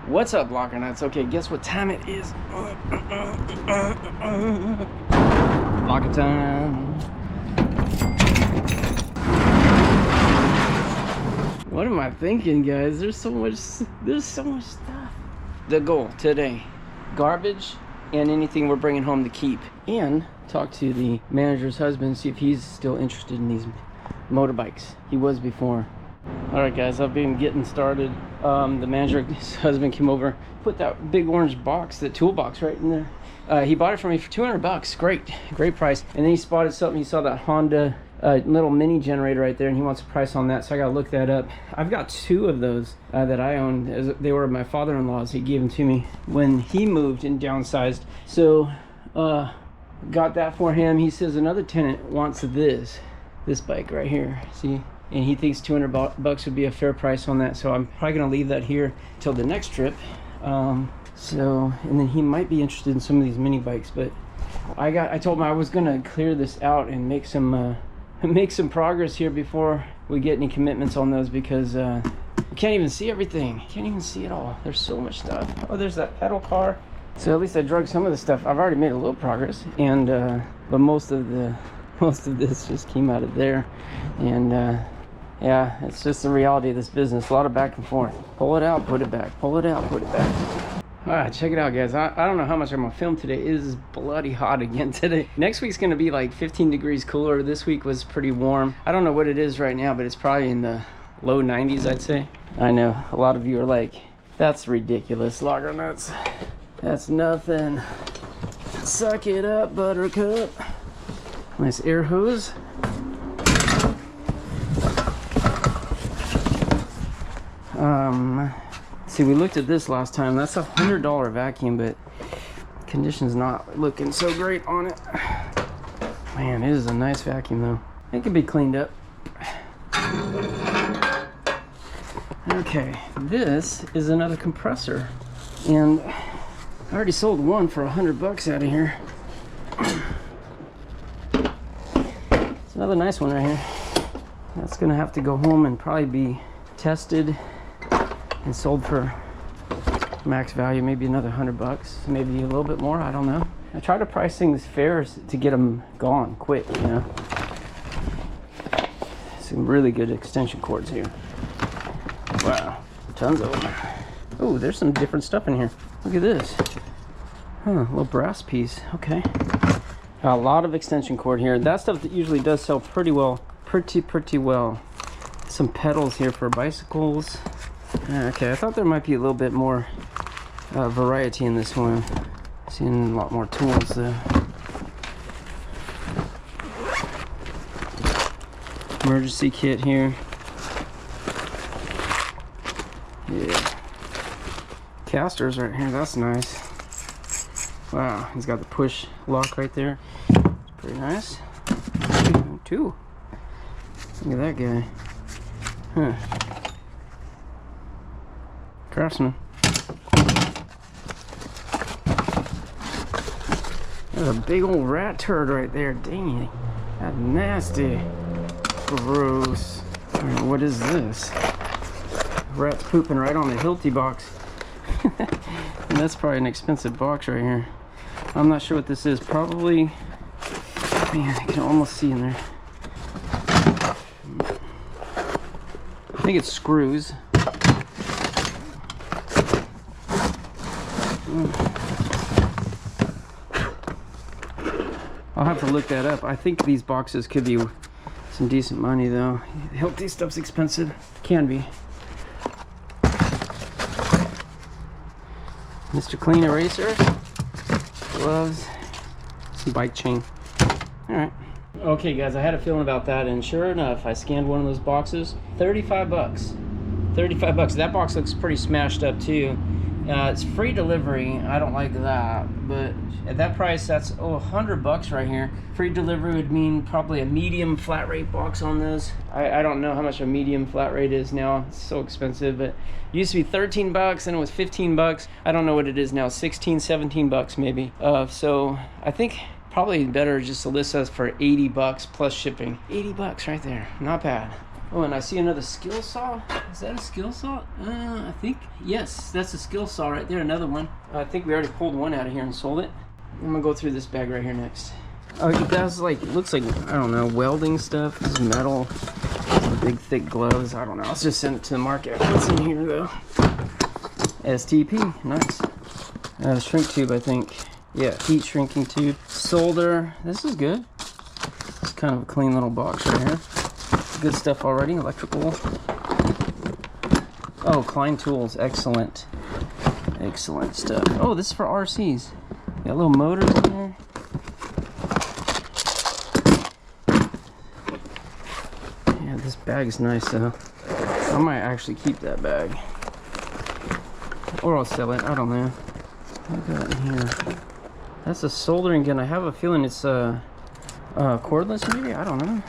What's up, Blocker Nuts? Okay, guess what time it is? Blocker time. What am I thinking, guys? There's so much stuff. The goal today, garbage and anything we're bringing home to keep. And talk to the manager's husband, see if he's still interested in these motorbikes. He was before. All right, guys, I've been getting started. The manager's husband came over, put that big orange box, that toolbox right in there. He bought it for me for 200 bucks. Great price. And then he spotted something. He saw that Honda little mini generator right there, and he wants a price on that, so I gotta look that up. I've got two of those that I own. They were my father-in-law's. He gave them to me when he moved and downsized. So got that for him. He says another tenant wants this bike right here, see, and he thinks 200 bucks would be a fair price on that, so I'm probably gonna leave that here till the next trip. And then he might be interested in some of these mini bikes, but I told him I was gonna clear this out and make some progress here before we get any commitments on those, because you can't even see everything. You can't even see it all. There's so much stuff. Oh, there's that pedal car. So at least I drug some of the stuff. I've already made a little progress, and but most of this just came out of there. And yeah, it's just the reality of this business. A lot of back and forth. Pull it out, put it back. Pull it out, put it back. All right, check it out, guys. I don't know how much I'm gonna film today. It is bloody hot again today. Next week's gonna be like 15 degrees cooler. This week was pretty warm. I don't know what it is right now, but it's probably in the low 90s, I'd say. I know a lot of you are like, that's ridiculous, Logger Nuts. That's nothing. Suck it up, Buttercup. Nice air hose. See, we looked at this last time. That's $100 vacuum, but condition's not looking so great on it. Man, it is a nice vacuum though. It can be cleaned up. Okay, this is another compressor, and I already sold one for 100 bucks out of here. It's another nice one right here. That's gonna have to go home and probably be tested and sold for max value, maybe another 100 bucks, maybe a little bit more, I don't know. I try to price things fair to get them gone quick, you know. Some really good extension cords here. Wow, tons of them. Oh, there's some different stuff in here. Look at this. Huh, a little brass piece, okay. A lot of extension cord here. That stuff that usually does sell pretty well, pretty well. Some pedals here for bicycles. Okay, I thought there might be a little bit more variety in this one. Seeing a lot more tools though. Emergency kit here. Yeah. Casters right here, that's nice. Wow, he's got the push lock right there. It's pretty nice. Two. Look at that guy. Huh. Craftsman. There's a big old rat turd right there. Dang it. That's nasty. Gross. What is this? Rat's pooping right on the Hilti box. And that's probably an expensive box right here. I'm not sure what this is. Probably, man, I can almost see in there. I think it's screws. I'll have to look that up. I think these boxes could be some decent money though. Healthy stuff's expensive. Can be. Mr. Clean Eraser. Gloves. Some bike chain. Alright. Okay guys, I had a feeling about that, and sure enough, I scanned one of those boxes. 35 bucks. 35 bucks. That box looks pretty smashed up too. It's free delivery. I don't like that, but at that price, that's 100 bucks right here. Free delivery would mean probably a medium flat rate box on this. I don't know how much a medium flat rate is now. It's so expensive, but it used to be 13 bucks and it was 15 bucks. I don't know what it is now, 16, 17 bucks maybe. So I think probably better just to list us for 80 bucks plus shipping. 80 bucks right there, not bad. Oh, and I see another skill saw. Is that a skill saw? I think, yes, that's a skill saw right there, another one. I think we already pulled one out of here and sold it. I'm gonna go through this bag right here next. Oh, it does like, it looks like, I don't know, welding stuff. This is metal, big thick gloves. I don't know, let's just send it to the market. What's in here though? STP, nice. Shrink tube, I think. Yeah, heat shrinking tube. Solder, this is good. It's kind of a clean little box right here. Good stuff already, electrical. Oh, Klein tools, excellent. Excellent stuff. Oh, this is for RCs. Got little motors in there. Yeah, this bag's nice though. I might actually keep that bag. Or I'll sell it, I don't know. What got in here? That's a soldering gun. I have a feeling it's cordless maybe? I don't know.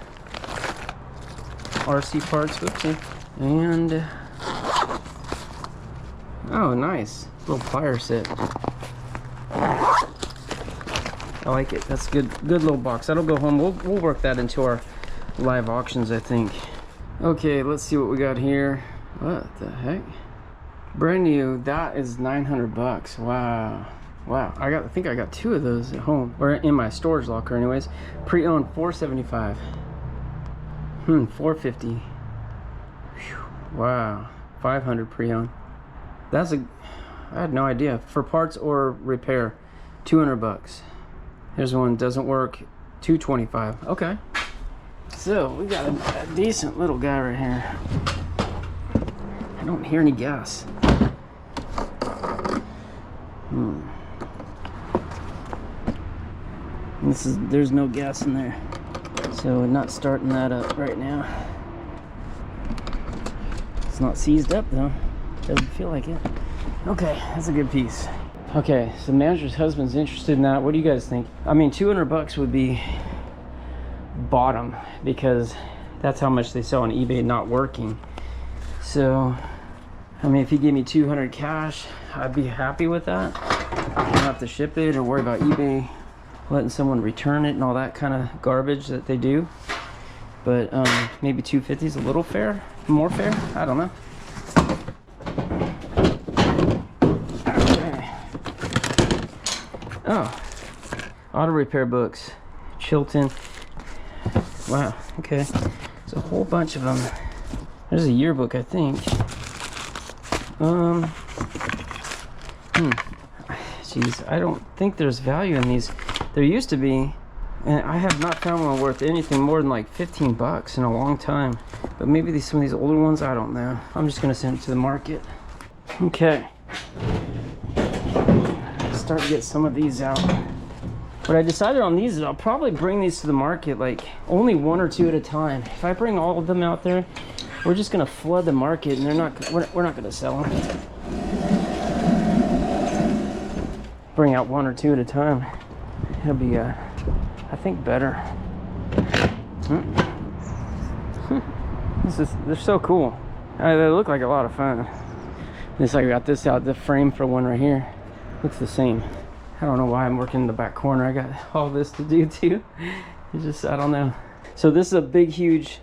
RC parts, whoopsie. And oh, nice. Little plier set. I like it. That's good little box. That'll go home. We'll work that into our live auctions, I think. Okay, let's see what we got here. What the heck? Brand new. That is 900 bucks. Wow. Wow. I think I got 2 of those at home, or in my storage locker anyways. Pre-owned 475. 450. Whew. Wow. 500 pre-owned. That's I had no idea. For parts or repair, 200 bucks. Here's one, doesn't work, 225. Okay. So we got a decent little guy right here. I don't hear any gas. There's no gas in there. So we're not starting that up right now. It's not seized up though. Doesn't feel like it. Okay, that's a good piece. Okay, so the manager's husband's interested in that. What do you guys think? I mean, 200 bucks would be bottom because that's how much they sell on eBay not working. So, I mean, if he gave me 200 cash, I'd be happy with that. I don't have to ship it or worry about eBay letting someone return it and all that kind of garbage that they do. But maybe 250 is a little fair, more fair. I don't know. Okay. Oh, auto repair books, Chilton. Wow. Okay, there's a whole bunch of them. There's a yearbook, I think. Jeez, I don't think there's value in these. There used to be, and I have not found one worth anything more than like 15 bucks in a long time. But maybe some of these older ones, I don't know. I'm just gonna send it to the market. Okay. Start to get some of these out. What I decided on these is I'll probably bring these to the market like only 1 or 2 at a time. If I bring all of them out there, we're just gonna flood the market, and we're not gonna sell them. Bring out 1 or 2 at a time. It'll be, I think, better. They're so cool. They look like a lot of fun. Just like I got this out, the frame for one right here. Looks the same. I don't know why I'm working in the back corner. I got all this to do too. It's just, I don't know. So this is a big, huge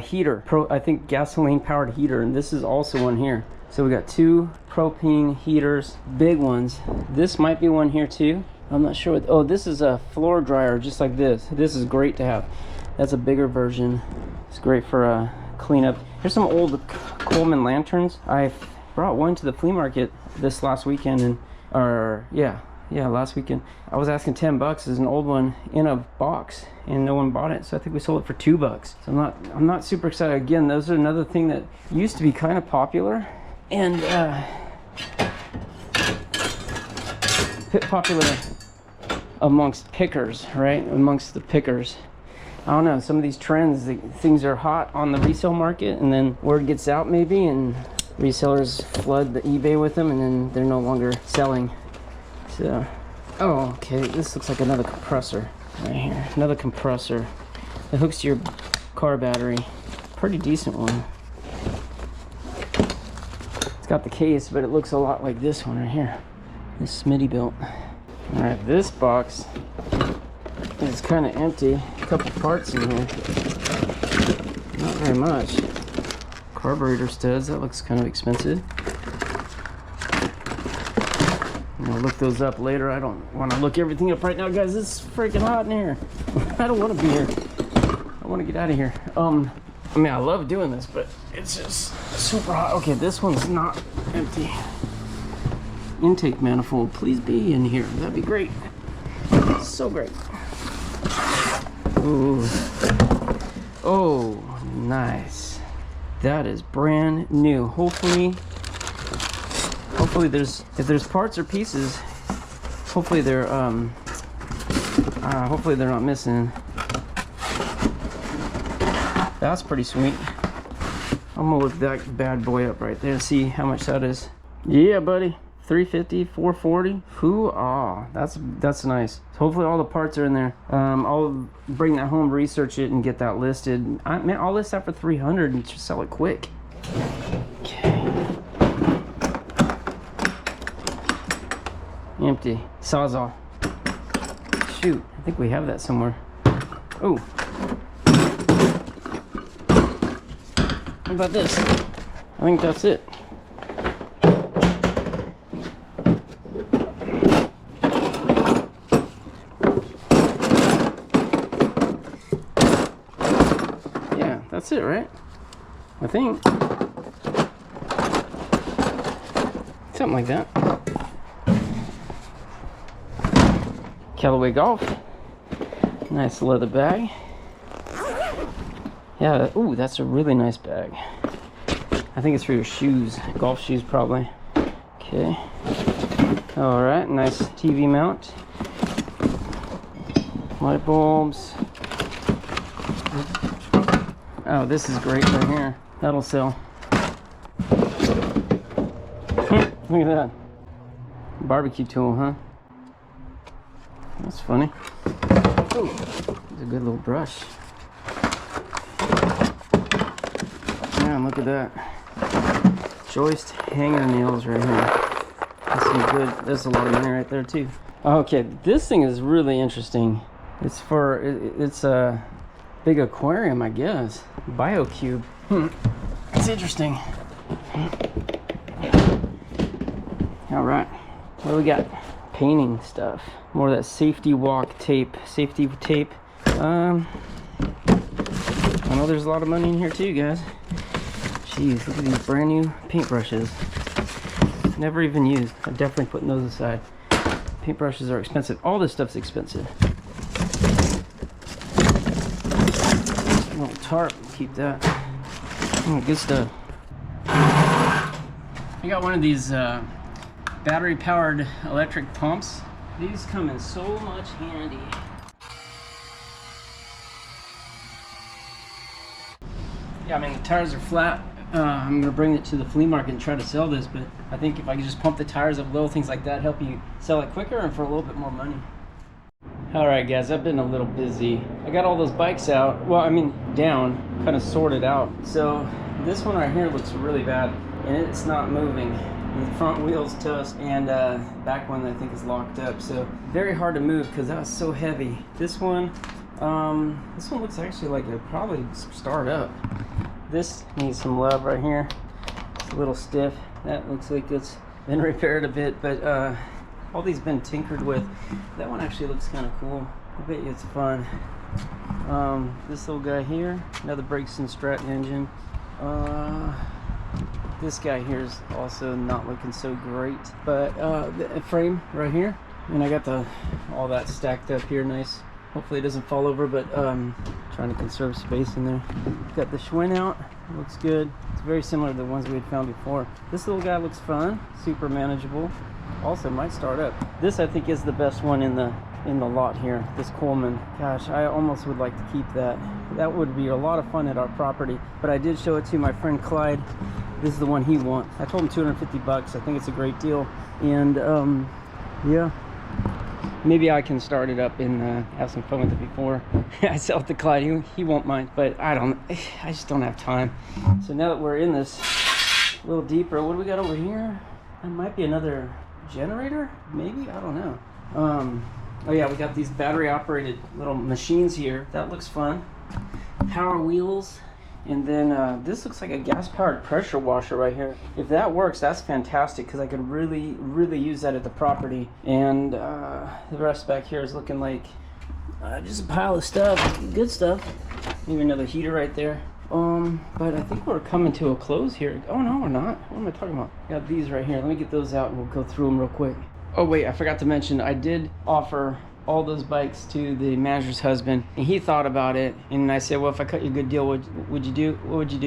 heater. I think gasoline powered heater, and this is also one here. So we got 2 propane heaters, big ones. This might be one here too. I'm not sure what, oh, this is a floor dryer just like this. This is great to have. That's a bigger version. It's great for cleanup. Here's some old Coleman lanterns. I brought one to the flea market this last weekend, and last weekend. I was asking 10 bucks as an old one in a box, and no one bought it. So I think we sold it for 2 bucks. So I'm not super excited. Again, those are another thing that used to be kind of popular, and popular amongst pickers, right? Amongst the pickers. I don't know, some of these trends, things are hot on the resale market, and then word gets out maybe, and resellers flood the eBay with them, and then they're no longer selling. So, oh, okay, this looks like another compressor right here. Another compressor that hooks to your car battery. Pretty decent one. It's got the case, but it looks a lot like this one right here. This Smitty built. All right, this box is kind of empty. A couple parts in here. Not very much. Carburetor studs, that looks kind of expensive. I'm gonna look those up later. I don't want to look everything up right now, guys. It's freaking hot in here. I don't want to be here. I want to get out of here. I mean, I love doing this, but it's just super hot. Okay, this one's not empty. Intake manifold, please be in here. That'd be great. So great. Ooh. Oh, nice. That is brand new. Hopefully if there's parts or pieces, hopefully they're not missing. That's pretty sweet. I'm gonna look that bad boy up right there and see how much that is. Yeah, buddy. 350, 440. Hoo-ah, that's nice. So hopefully all the parts are in there. I'll bring that home, research it, and get that listed. Man, I'll list that for 300 and just sell it quick. Okay. Empty. Sawzall. Shoot, I think we have that somewhere. Oh. How about this? I think that's it. That's it, right? I think. Something like that. Callaway Golf. Nice leather bag. Yeah, ooh, that's a really nice bag. I think it's for your shoes. Golf shoes, probably. Okay. Alright, nice TV mount. Light bulbs. Oh, this is great right here. That'll sell. Look at that. Barbecue tool, huh? That's funny. Oh, it's a good little brush. Man, look at that. Joist hanger nails right here. That's some good. There's a lot of money right there too. Okay, this thing is really interesting. It's for it's a big aquarium, I guess. BioCube. It's interesting. All right, what do we got? Painting stuff. More of that safety walk tape. Safety tape. I know there's a lot of money in here too, guys. Jeez, look at these brand new paintbrushes. Never even used. I'm definitely putting those aside. Paintbrushes are expensive. All this stuff's expensive. A little tarp, keep that. Oh, good stuff. I got one of these battery powered electric pumps. These come in so much handy. Yeah, I mean, the tires are flat. I'm gonna bring it to the flea market and try to sell this, but I think if I could just pump the tires up, little things like that, help you sell it quicker and for a little bit more money. All right, guys, I've been a little busy. I got all those bikes out, well, I mean, down, kind of sorted out. So this one right here looks really bad, and it's not moving. The front wheel's toast, and back one I think is locked up. So very hard to move because that was so heavy. This one looks actually like it probably start up. This needs some love right here. It's a little stiff. That looks like it's been repaired a bit, but all these been tinkered with. That one actually looks kind of cool. I bet you it's fun. This little guy here, another brakes and Stratton engine. This guy here is also not looking so great, but the frame right here, and I got all that stacked up here nice. Hopefully it doesn't fall over, but trying to conserve space in there. Got the Schwinn out, looks good. It's very similar to the ones we had found before. This little guy looks fun, super manageable. Also might start up. This I think is the best one in the lot here, this Coleman. Gosh, I almost would like to keep that. That would be a lot of fun at our property, but I did show it to my friend Clyde. This is the one he wants. I told him 250 bucks. I think it's a great deal. And yeah, maybe I can start it up and have some fun with it before I sell it to Clyde. He won't mind, but I just don't have time. So now that we're in this a little deeper, what do we got over here? That might be another generator, maybe? I don't know. Oh yeah, we got these battery operated little machines here. That looks fun. Power wheels. And then this looks like a gas-powered pressure washer right here. If that works, that's fantastic because I could really, really use that at the property. And the rest back here is looking like just a pile of stuff, good stuff. Maybe another heater right there. But I think we're coming to a close here. Oh no, we're not. What am I talking about? Got these right here. Let me get those out and we'll go through them real quick. Oh wait, I forgot to mention, I did offer all those bikes to the manager's husband, and he thought about it, and I said, well, if I cut you a good deal, what would you do?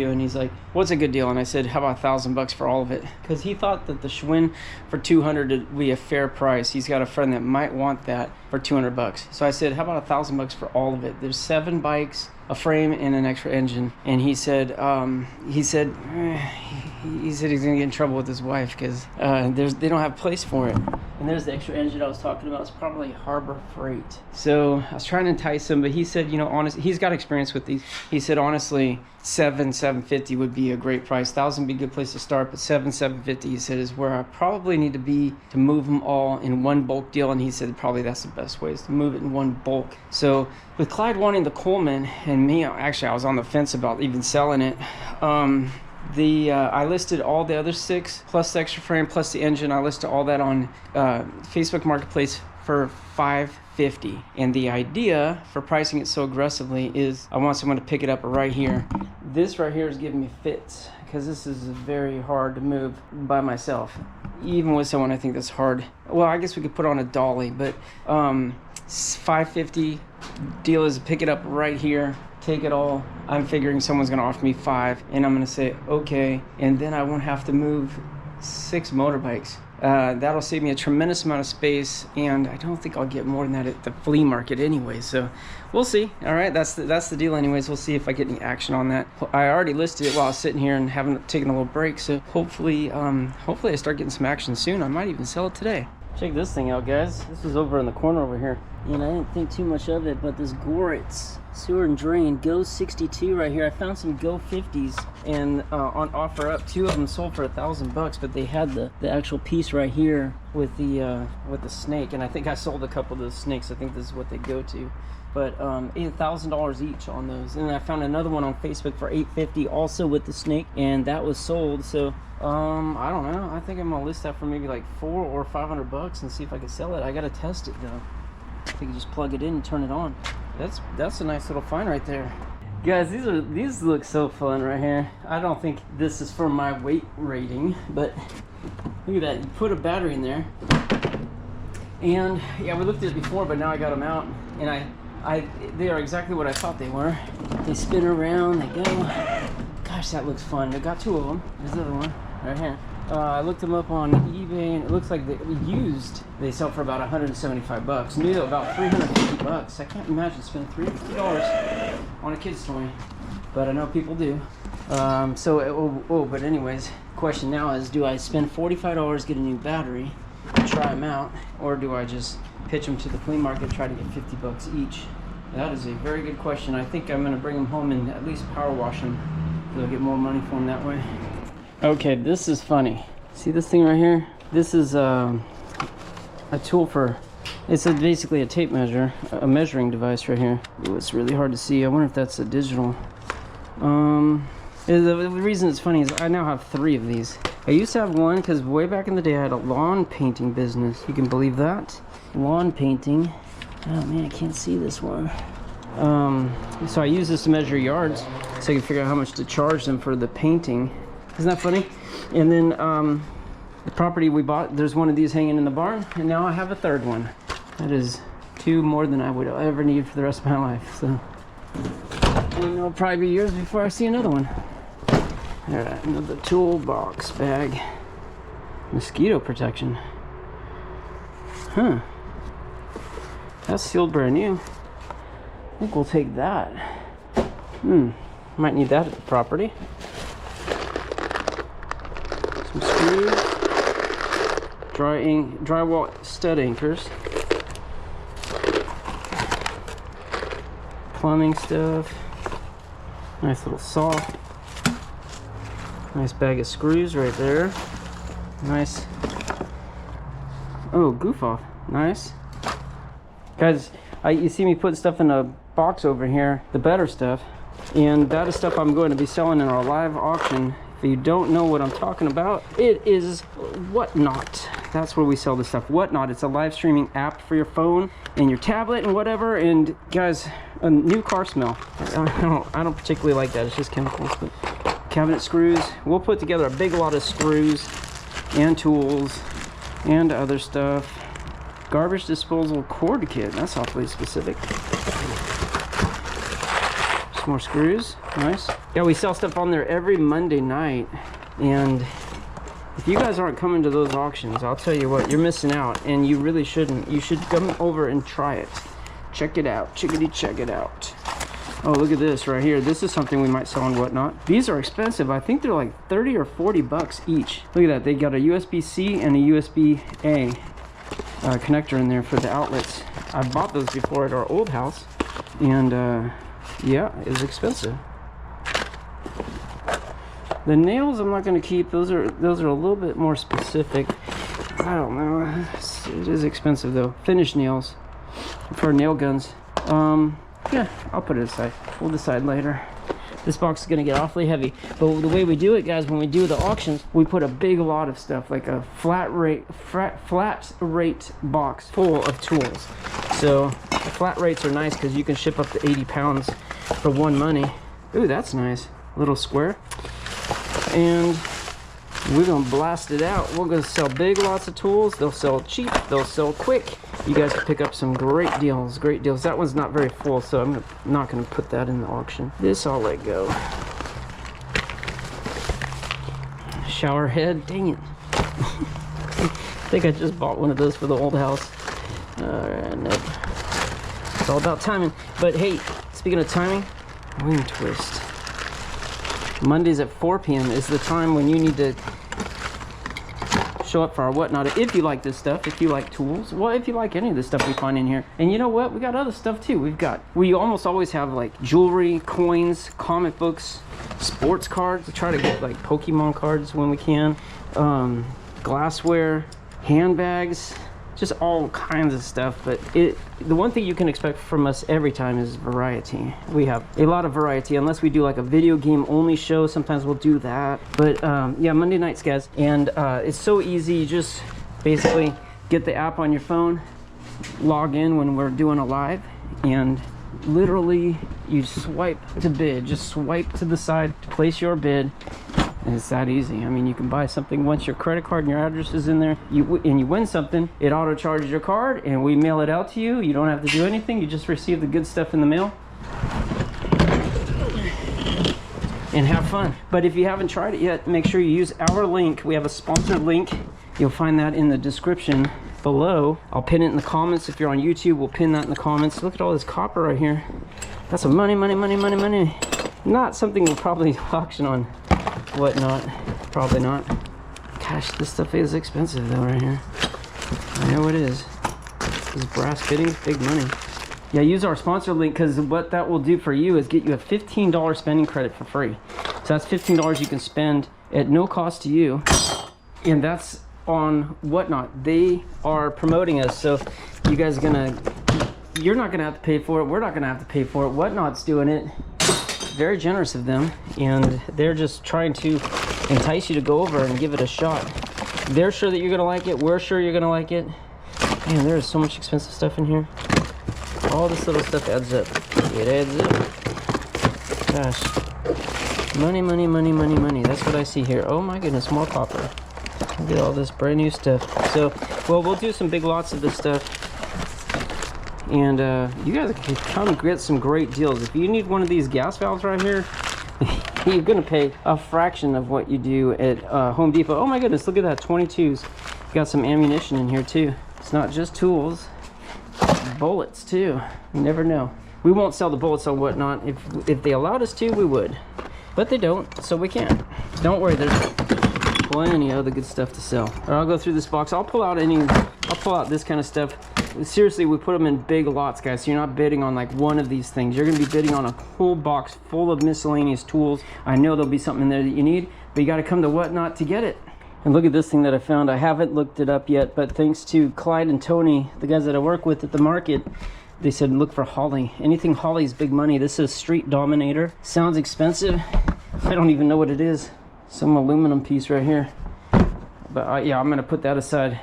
And he's like, what's a good deal? And I said, how about $1,000 for all of it? Because he thought that the Schwinn for $200 would be a fair price. He's got a friend that might want that for $200. So I said, how about $1,000 for all of it? There's 7 bikes, a frame, and an extra engine. And he said he's gonna get in trouble with his wife because they don't have a place for it. And there's the extra engine I was talking about. It's probably Harbor Freight. So I was trying to entice him, but he said, you know, honestly, he's got experience with these. He said, honestly, $750 would be a great price. $1,000 would be a good place to start, but $750, he said, is where I probably need to be to move them all in one bulk deal. And he said probably that's the best way is to move it in one bulk. So with Clyde wanting the Coleman and me, actually I was on the fence about even selling it. I listed all the other 6 plus the extra frame plus the engine. I listed all that on Facebook Marketplace for $550. And the idea for pricing it so aggressively is I want someone to pick it up right here. This right here is giving me fits because this is very hard to move by myself. Even with someone, I think that's hard. Well, I guess we could put on a dolly, but $550 deal is pick it up right here. Take it all. I'm figuring someone's gonna offer me $5 and I'm gonna say okay, and then I won't have to move 6 motorbikes. That'll save me a tremendous amount of space, and I don't think I'll get more than that at the flea market anyway, so we'll see. All right, that's the deal anyways. We'll see if I get any action on that. I already listed it while I was sitting here and haven't taken a little break, so hopefully I start getting some action soon. I might even sell it today. Check this thing out, guys. This is over in the corner over here, and I didn't think too much of it, but this Goritz sewer and drain Go 62 right here. I found some Go 50s and on offer up. 2 of them sold for $1,000, but they had the actual piece right here with the snake, and I think I sold a couple of those snakes. I think this is what they go to, but $1,000 each on those. And I found another one on Facebook for $850 also with the snake, and that was sold. So I don't know, I think I'm gonna list that for maybe like $400 or $500 and see if I can sell it. I gotta test it though. I think you just plug it in and turn it on. That's a nice little find right there. Guys, these look so fun right here. I don't think this is for my weight rating, but look at that. You put a battery in there, and yeah, we looked at it before, but now I got them out, and they are exactly what I thought they were. They spin around, they go. Gosh, that looks fun. I got 2 of them. There's the other one right here. I looked them up on eBay, and it looks like they sell for about $175. New, about $350. I can't imagine spending $350 on a kid's toy, but I know people do. But anyways, question now is, do I spend $45, get a new battery, try them out, or do I just pitch them to the flea market, try to get $50 each? That is a very good question. I think I'm gonna bring them home and at least power wash them. I'll get more money for them that way. Okay, this is funny. See this thing right here? This is a tool for, it's basically a tape measure, a measuring device right here. Ooh, it's really hard to see. I wonder if that's a digital. The reason it's funny is I now have 3 of these. I used to have one because way back in the day I had a lawn painting business. You can believe that? Lawn painting. Oh man, I can't see this one. So I use this to measure yards so I can figure out how much to charge them for the painting. Isn't that funny? And then the property we bought, there's one of these hanging in the barn, and now I have a 3rd one. That is 2 more than I would ever need for the rest of my life. So it'll probably be years before I see another one. All right, another toolbox bag. Mosquito protection. Huh. That's sealed brand new. I think we'll take that. Might need that at the property. Some screws. Drywall stud anchors. Plumbing stuff. Nice little saw. Nice bag of screws right there. Nice. Oh, goof off. Nice. Guys, you see me putting stuff in a box over here. The better stuff And that is stuff I'm going to be selling in our live auction. If you don't know what I'm talking about, it is Whatnot. That's where we sell this stuff. Whatnot, it's a live streaming app for your phone and your tablet and whatever. And guys, a new car smell. I don't particularly like that. It's just chemicals. But cabinet screws. We'll put together a big lot of screws and tools and other stuff. Garbage disposal cord kit. That's awfully specific. Just more screws. Nice. Yeah, we sell stuff on there every Monday night. And if you guys aren't coming to those auctions, I'll tell you what, you're missing out. And you really shouldn't. You should come over and try it. Check it out. Chickadee, check it out. Oh, look at this right here. This is something we might sell on Whatnot. These are expensive. I think they're like 30 or 40 bucks each. Look at that. They got a USB-C and a USB-A connector in there for the outlets. I bought those before at our old house. And yeah, it's expensive. The nails I'm not going to keep. Those are a little bit more specific. I don't know. It is expensive though. Finished nails for nail guns. Yeah, I'll put it aside. We'll decide later. This box is going to get awfully heavy. But the way we do it, guys, when we do the auctions, we put a big lot of stuff, like a flat rate box full of tools. So the flat rates are nice because you can ship up to 80 pounds for one money. Ooh, that's nice. Little square. And we're going to blast it out. We're going to sell big lots of tools. They'll sell cheap. They'll sell quick. You guys can pick up some great deals. Great deals. That one's not very full, so I'm not going to put that in the auction. This I'll let go. Shower head. Dang it. I think I just bought one of those for the old house. Alright, nope. It's all about timing. But hey, speaking of timing, wing twist. Mondays at 4 p.m. is the time when you need to show up for our Whatnot. If you like this stuff, if you like tools, well, if you like any of the stuff we find in here. And you know what? We got other stuff too. We almost always have like jewelry, coins, comic books, sports cards. We try to get like Pokemon cards when we can. Glassware, handbags, just all kinds of stuff. But the one thing you can expect from us every time is variety. We have a lot of variety, unless we do like a video game only show. Sometimes we'll do that. But yeah, Monday nights, guys. And it's so easy. You just basically get the app on your phone, log in when we're doing a live, and literally you swipe to bid. Just swipe to the side to place your bid. And it's that easy. I mean, you can buy something once your credit card and your address is in there, and you win something, it auto charges your card and we mail it out to you. You don't have to do anything. You just receive the good stuff in the mail and have fun. But if you haven't tried it yet, make sure you use our link. We have a sponsored link. You'll find that in the description below. I'll pin it in the comments. If you're on YouTube, we'll pin that in the comments. Look at all this copper right here. That's some money, money, money, money, money. Not something we'll probably auction on Whatnot. Probably not. Gosh, this stuff is expensive though right here. I know it is. This brass fittings, big money. Yeah, use our sponsor link, because what that will do for you is get you a $15 spending credit for free. So that's $15 you can spend at no cost to you. And that's on Whatnot. They are promoting us, so you guys are you're not gonna have to pay for it. We're not gonna have to pay for it. Whatnot's doing it. Very generous of them, and they're just trying to entice you to go over and give it a shot. They're sure that you're gonna like it. We're sure you're gonna like it. Man, there is so much expensive stuff in here. All this little stuff adds up. It adds up. Gosh, money, money, money, money, money. That's what I see here. Oh my goodness, more copper. Look at all this brand new stuff. So, well, we'll do some big lots of this stuff. And you guys can come and get some great deals. If you need one of these gas valves right here, you're gonna pay a fraction of what you do at Home Depot. Oh my goodness, look at that, 22s. Got some ammunition in here too. It's not just tools, bullets too. You never know. We won't sell the bullets on Whatnot. If they allowed us to, we would. But they don't, so we can't. Don't worry, there's plenty of other good stuff to sell. All right, I'll go through this box. I'll pull out this kind of stuff. Seriously, we put them in big lots, guys, so you're not bidding on like one of these things. You're going to be bidding on a whole box full of miscellaneous tools. I know there'll be something in there that you need, but you got to come to Whatnot to get it. And look at this thing that I found. I haven't looked it up yet, but thanks to Clyde and Tony, the guys that I work with at the market, They said look for Holley. Anything Holley is big money. This is Street Dominator. Sounds expensive. I don't even know what it is. Some aluminum piece right here. But yeah, I'm gonna put that aside.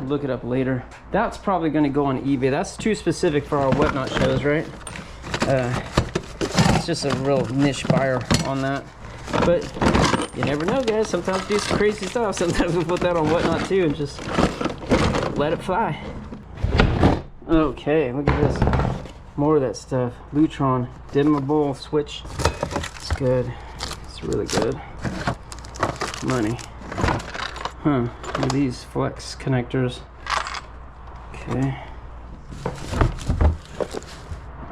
Look it up later. That's probably gonna go on eBay. That's too specific for our Whatnot shows, right? It's just a real niche buyer on that. But you never know, guys. Sometimes we do some crazy stuff. Sometimes we'll put that on Whatnot too and just let it fly. Okay, look at this. More of that stuff. Lutron, dimmable switch. It's good. It's really good. Money. Huh. Look at these flex connectors. Okay.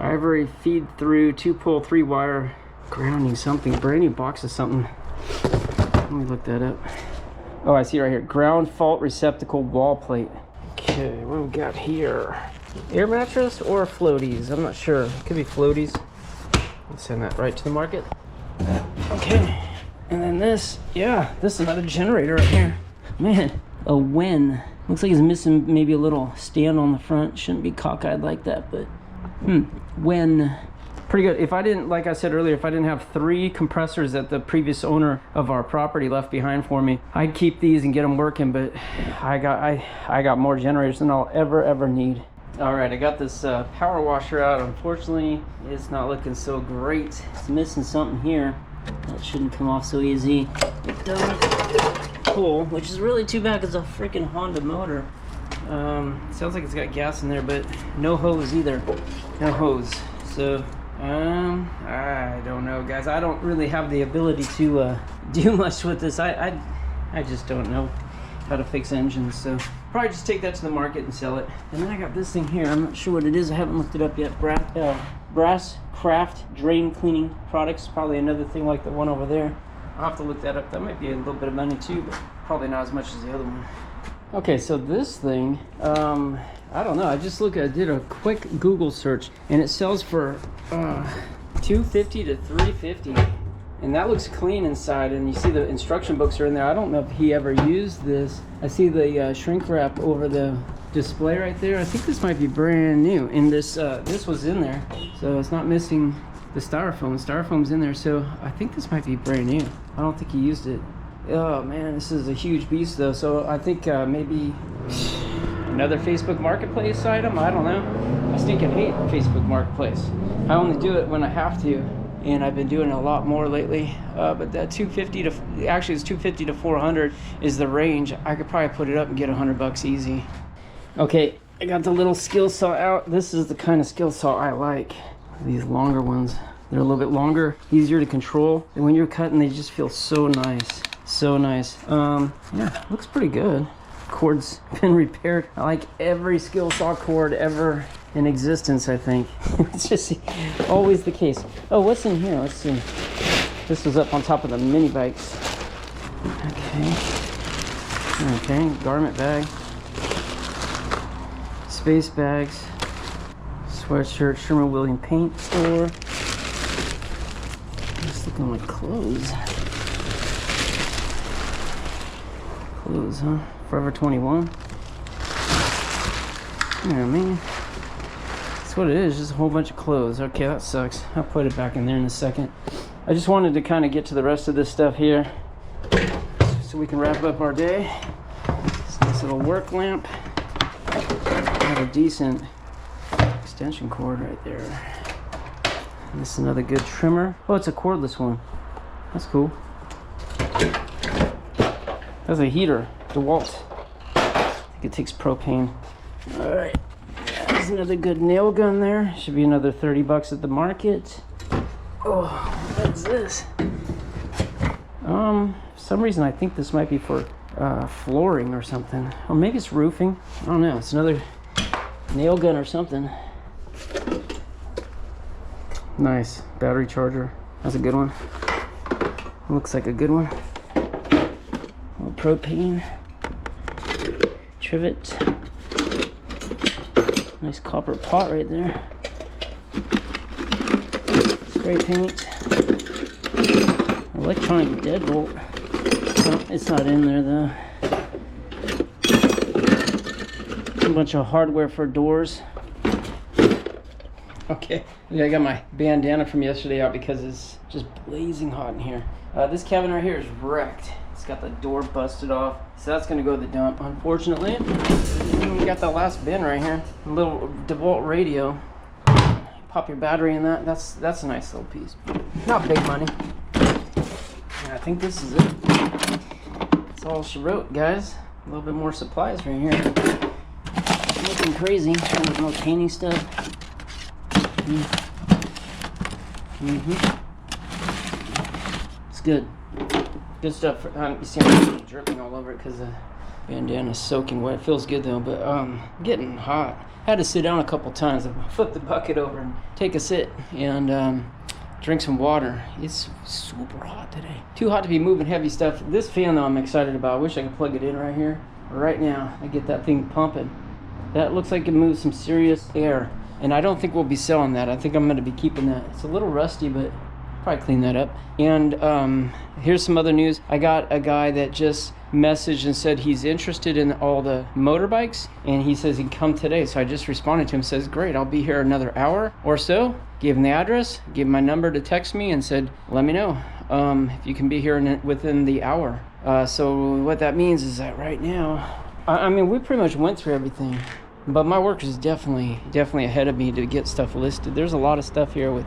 Ivory feed through 2-pole 3-wire grounding something. Brand new box of something. Let me look that up. Oh, I see right here. Ground fault receptacle wall plate. Okay, what do we got here? Air mattress or floaties? I'm not sure. Could be floaties. Let's send that right to the market. Okay. And then this, yeah, this is another generator right here. Man, a Wen. Looks like it's missing maybe a little stand on the front. Shouldn't be cockeyed like that, but Wen. Pretty good. If I didn't, like I said earlier, if I didn't have 3 compressors that the previous owner of our property left behind for me, I'd keep these and get them working, but I got more generators than I'll ever need. All right, I got this power washer out. Unfortunately, it's not looking so great. It's missing something here. That shouldn't come off so easy. It doesn't pull, which is really too bad because it's a freaking Honda motor. Sounds like it's got gas in there, but no hose either. No hose. So I don't know, guys. I don't really have the ability to do much with this. I just don't know how to fix engines, so probably just take that to the market and sell it. And then I got this thing here. I'm not sure what it is. I haven't looked it up yet. Brass Craft drain cleaning products. Probably another thing like the one over there. I'll have to look that up. That might be a little bit of money too, but probably not as much as the other one. Okay, so this thing, I don't know. I did a quick Google search, and it sells for $250 to $350, and that looks clean inside. And you see the instruction books are in there. I don't know if he ever used this. I see the shrink wrap over the display right there. I think this might be brand new, and this was in there, so it's not missing the styrofoam. The styrofoam's in there, so I think this might be brand new. I don't think he used it. Oh man, this is a huge beast though, so I think maybe another Facebook Marketplace item. I don't know. I stinking hate Facebook Marketplace. I only do it when I have to, and I've been doing it a lot more lately. But that 250 to, actually it's 250 to 400 is the range. I could probably put it up and get $100 easy. Okay, I got the little skill saw out. This is the kind of skill saw I like. These longer ones. They're a little bit longer, easier to control, and when you're cutting, they just feel so nice. So nice. Yeah, looks pretty good. Cord's been repaired. I like every skill saw cord ever in existence, I think. It's just always the case. Oh, what's in here? Let's see. This was up on top of the mini bikes. Okay, garment bag. Space bags. Sweatshirt, Sherman-Williams paint store. Just looking like clothes. Clothes, huh? Forever 21. Yeah, man. That's what it is, just a whole bunch of clothes. Okay, that sucks. I'll put it back in there in a second. I just wanted to kind of get to the rest of this stuff here so we can wrap up our day. This nice little work lamp. I have a decent extension cord right there. And this is another good trimmer. Oh, it's a cordless one. That's cool. That's a heater, DeWalt. I think it takes propane. All right, there's another good nail gun there. Should be another $30 at the market. Oh, what's this? For some reason I think this might be for flooring or something. Or maybe it's roofing. I don't know. It's another nail gun or something. Nice battery charger. That's a good one. Looks like a good one. Propane, trivet, nice copper pot right there, spray paint, electronic deadbolt. No, it's not in there though. A bunch of hardware for doors. Okay, I got my bandana from yesterday out because it's just blazing hot in here. This cabin right here is wrecked. It's got the door busted off, so that's gonna go to the dump, unfortunately. And we got the last bin right here, a little DeWalt radio. Pop your battery in that. That's a nice little piece. Not big money. Yeah, I think this is it. That's all she wrote, guys. A little bit more supplies right here. Nothing crazy. No painting stuff. It's good. Good stuff. You see I'm dripping all over it because the bandana's soaking wet. It feels good though, but getting hot. Had to sit down a couple times. I flipped the bucket over and take a sit and drink some water. It's super hot today. Too hot to be moving heavy stuff. This fan though I'm excited about. I wish I could plug it in right here. Right now, I get that thing pumping. That looks like it moves some serious air. And I don't think we'll be selling that. I think I'm going to be keeping that. It's a little rusty, but probably clean that up. And here's some other news. I got a guy that just messaged and said he's interested in all the motorbikes, and he says he can come today. So I just responded to him, says, great, I'll be here another hour or so. Gave him the address, gave him my number to text me, and said, let me know if you can be here within the hour. So what that means is that right now, I mean, we pretty much went through everything. But my work is definitely ahead of me to get stuff listed. There's a lot of stuff here with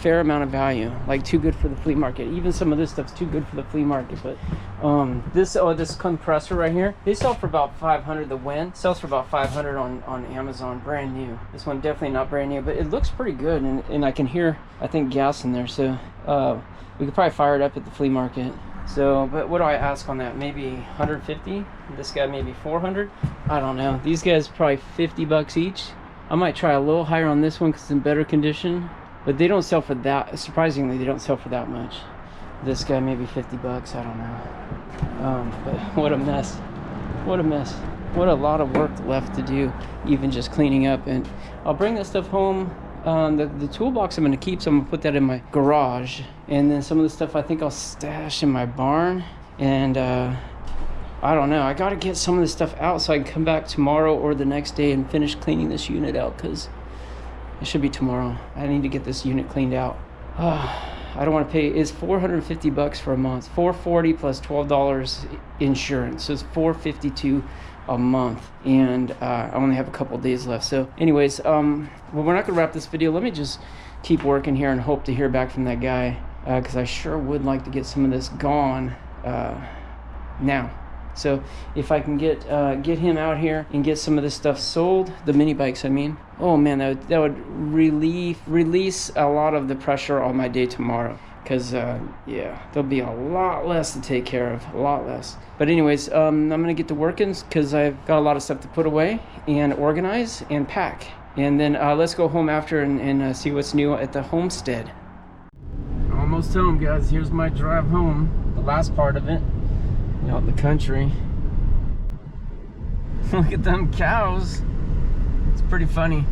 fair amount of value, like too good for the flea market. Even some of this stuff's too good for the flea market. But this compressor right here, they sell for about $500. The Wind sells for about $500 on Amazon, brand new. This one definitely not brand new, but it looks pretty good, and I can hear, I think, gas in there. So we could probably fire it up at the flea market. So, but what do I ask on that? Maybe 150. This guy maybe 400. I don't know. These guys probably $50 each. I might try a little higher on this one because it's in better condition. But they don't sell for that. Surprisingly, they don't sell for that much. This guy maybe $50. I don't know. But what a mess. What a mess. What a lot of work left to do, even just cleaning up. And I'll bring this stuff home. The toolbox I'm going to keep, so I'm going to put that in my garage. And then some of the stuff I think I'll stash in my barn. And I don't know. I got to get some of this stuff out so I can come back tomorrow or the next day and finish cleaning this unit out, because it should be tomorrow. I need to get this unit cleaned out. I don't want to pay. It's $450 for a month. $440 plus $12 insurance. So it's $452 a month, and I only have a couple days left. So anyways, well, we're not gonna wrap this video. Let me just keep working here and hope to hear back from that guy, because I sure would like to get some of this gone now. So if I can get him out here and get some of this stuff sold, the mini bikes I mean, oh man, that would release a lot of the pressure on my day tomorrow. Because, yeah, there'll be a lot less to take care of, a lot less. But anyways, I'm going to get to working because I've got a lot of stuff to put away and organize and pack. And then let's go home after and see what's new at the homestead. Almost home, guys. Here's my drive home, the last part of it, out in the country. Look at them cows. It's pretty funny.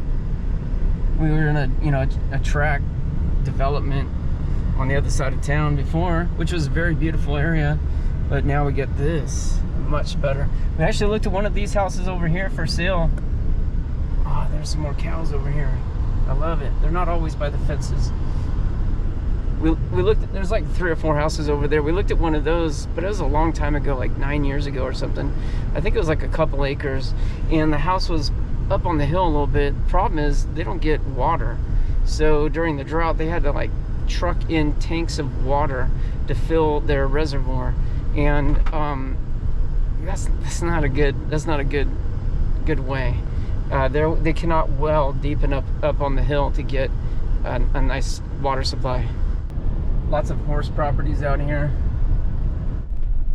We were in a track development on the other side of town before, which was a very beautiful area, but now we get this much better. We actually looked at one of these houses over here for sale. Oh, there's some more cows over here. I love it. They're not always by the fences. We looked at, there's like 3 or 4 houses over there. We looked at one of those, but it was a long time ago, like 9 years ago or something. I think it was like a couple acres, and the house was up on the hill a little bit. Problem is they don't get water, so during the drought they had to like truck in tanks of water to fill their reservoir, and that's not a good way. They cannot well deep enough up on the hill to get a nice water supply. Lots of horse properties out here.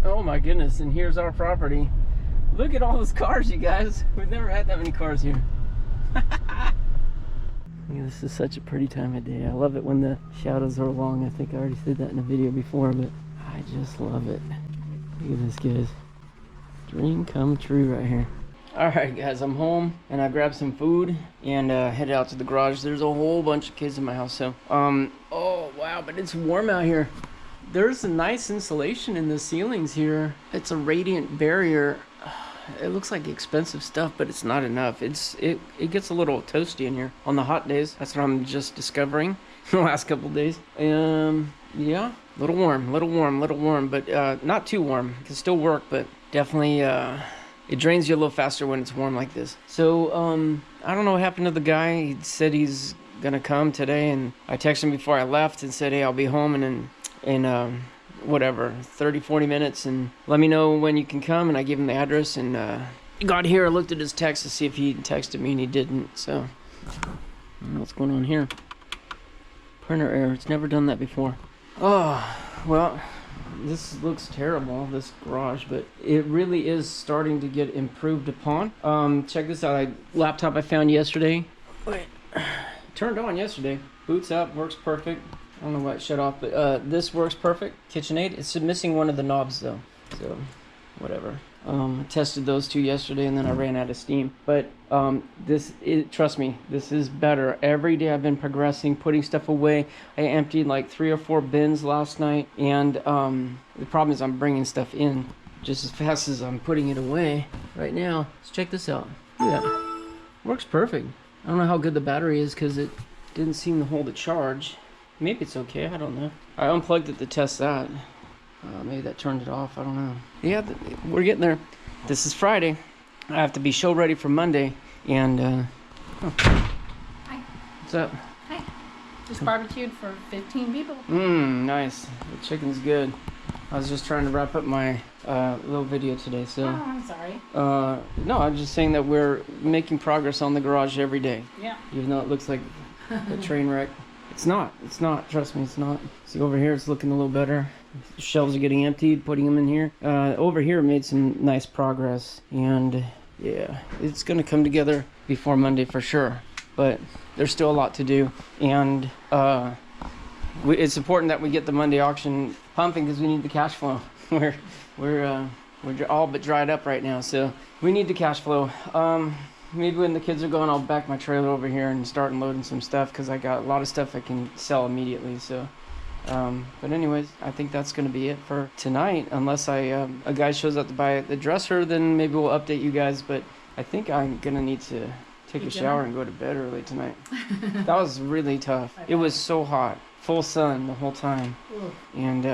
Oh my goodness, and here's our property. Look at all those cars, you guys. We've never had that many cars here. This is such a pretty time of day. I love it when the shadows are long. I think I already said that in a video before, but I just love it. Look at this, guys. Dream come true right here. Alright guys, I'm home and I grabbed some food and headed out to the garage. There's a whole bunch of kids in my house, so oh wow, but it's warm out here. There's a nice insulation in the ceilings here. It's a radiant barrier. it looks like expensive stuff, but it's not enough. It gets a little toasty in here on the hot days. That's what I'm just discovering the last couple days. Yeah, a little warm, but not too warm. It can still work, but definitely it drains you a little faster when it's warm like this. So I don't know what happened to the guy. He said he's gonna come today, and I texted him before I left and said, hey, I'll be home in whatever, 30-40 minutes, and let me know when you can come. And I gave him the address, and he got here. I looked at his text to see if he texted me, and he didn't. So I don't know what's going on here. Printer error. It's never done that before. Oh, well, this looks terrible, this garage, but it really is starting to get improved upon. Check this out. Laptop I found yesterday. Wait, turned on yesterday. Boots up, works perfect. I don't know why it shut off, but this works perfect. KitchenAid. It's missing one of the knobs though, so whatever. I tested those two yesterday, and then I ran out of steam. But trust me, this is better. Every day I've been progressing, putting stuff away. I emptied like 3 or 4 bins last night, and the problem is I'm bringing stuff in just as fast as I'm putting it away right now. Let's check this out. Look at that. Works perfect. I don't know how good the battery is because it didn't seem to hold a charge. Maybe it's okay, I don't know. I unplugged it to test that. Maybe that turned it off, I don't know. Yeah, we're getting there. This is Friday. I have to be show ready for Monday, and oh. Hi. What's up? Hi. Just barbecued for 15 people. Nice. The chicken's good. I was just trying to wrap up my little video today, so. Oh, I'm sorry. No, I'm just saying that we're making progress on the garage every day. Yeah. Even though it looks like a train wreck. It's not. Trust me, it's not. See, over here it's looking a little better. The shelves are getting emptied, putting them in here. Over here made some nice progress, and yeah, it's gonna come together before Monday for sure. But there's still a lot to do, and it's important that we get the Monday auction pumping because we need the cash flow. We're all but dried up right now, so we need the cash flow. Maybe when the kids are gone, I'll back my trailer over here and start unloading some stuff because I got a lot of stuff I can sell immediately. So, but anyways, I think that's going to be it for tonight. Unless a guy shows up to buy the dresser, then maybe we'll update you guys. But I think I'm going to need to take a shower and go to bed early tonight. That was really tough. It was so hot, full sun the whole time, and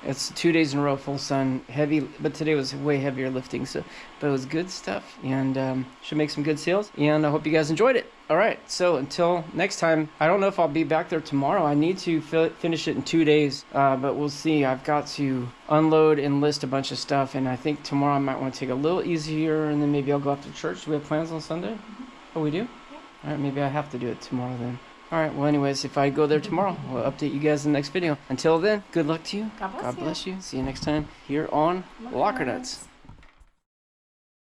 it's 2 days in a row, full sun, heavy, but today was way heavier lifting, so, but it was good stuff, and should make some good sales, and I hope you guys enjoyed it. All right, so until next time, I don't know if I'll be back there tomorrow. I need to finish it in 2 days, but we'll see. I've got to unload and list a bunch of stuff, and I think tomorrow I might want to take it a little easier, and then maybe I'll go after church. Do we have plans on Sunday? Oh, we do? Yeah. All right, maybe I have to do it tomorrow then. All right, well, anyways, if I go there tomorrow, we'll update you guys in the next video. Until then, good luck to you. God bless you. See you next time here on Locker Nuts.